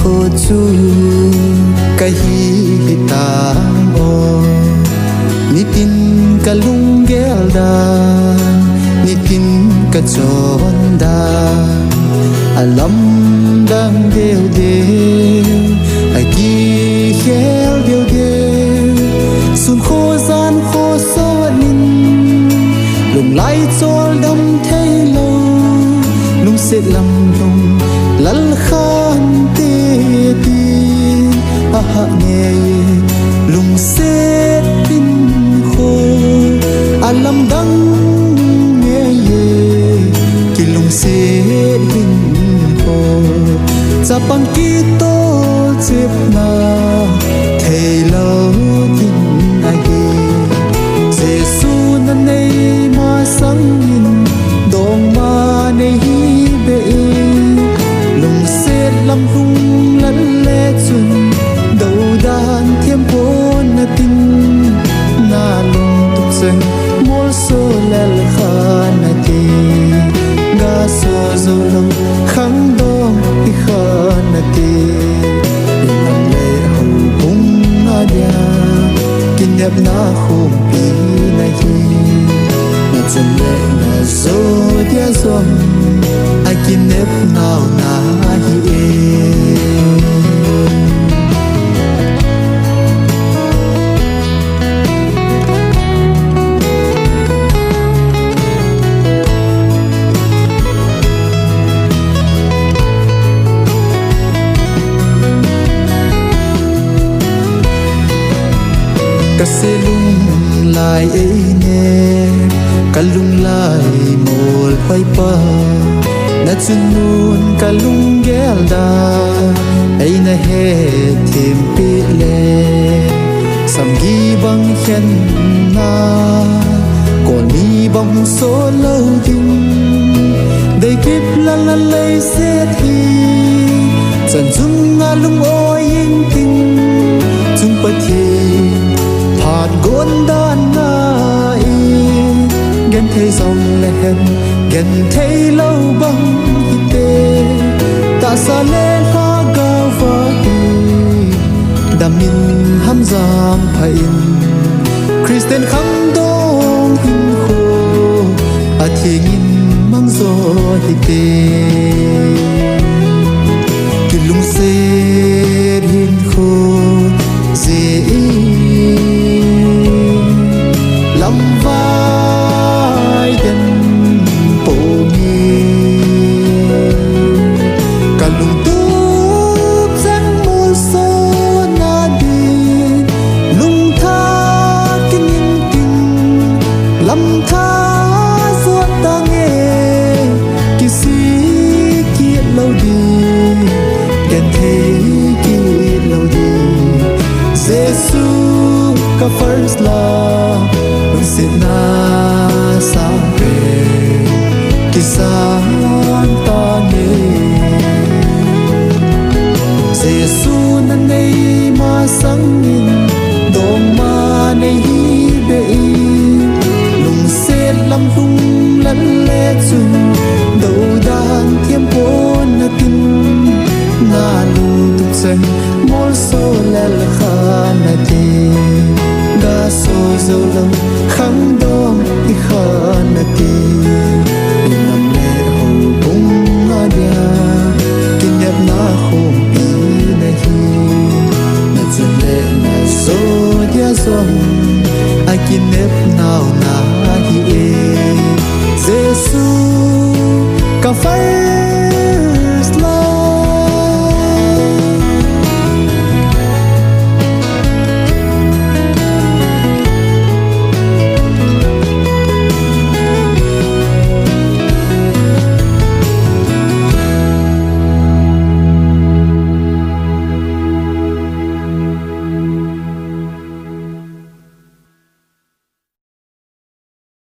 khô chu cái hi tang o ni tin ka lung gel da ni tin ka chon da alam dang deu deu ai ki khel deu deu sun khô gian khô so nin lung lai chol dam thei lo lung se lam lung lal khan te ti a ha nghe lung se tin khô alam dang nghe ye ki lung se tin khô za pang ki to chep na thei lo tin a ye Giêsu na nei ma sang in dong ma nei hi be lung se lam lung lal le chun do dan thiam pon na tin na lung tuk sen mol so lel khan na ti ga so zo lung khang dong ti khan na ti lam le ho bung na dia kin yap na khum pi na hi na chen le na zo dia zom I can nep now na hi ka se lung lai ei ne ka lung lai mol phai pa na chun nun ka lung gel da ei na he thim pi le sam gi bang khen na kon mi bang so lo ding dei kip la la lei se thi chan chung nga lung o yin ting chung pa thi hạt gôn đan nai gen thấy dòng lên gen thấy lâu băng tê ta xa lên hoa cao vơi đam min ham giam phải Christian khăm đông hin khô à thiên in mang gió tê kỳ lung xe hin khô dễ lâm vai den bộ mi cả lùng túp danh mô sô na đi lùng tha kinh yên kinh lâm tha suốt ta nghe kỳ sĩ kia lâu đi kèn thế kia lâu đi Giêsu ka first love sit na sang về kisan ta nghe Giêsu na nei ma sang in dong ma nei hi be lung se lam lung lal le chun do dan thiam pon na tin na lung tuk sen mol so lel khan na ti ga so zo lam khang do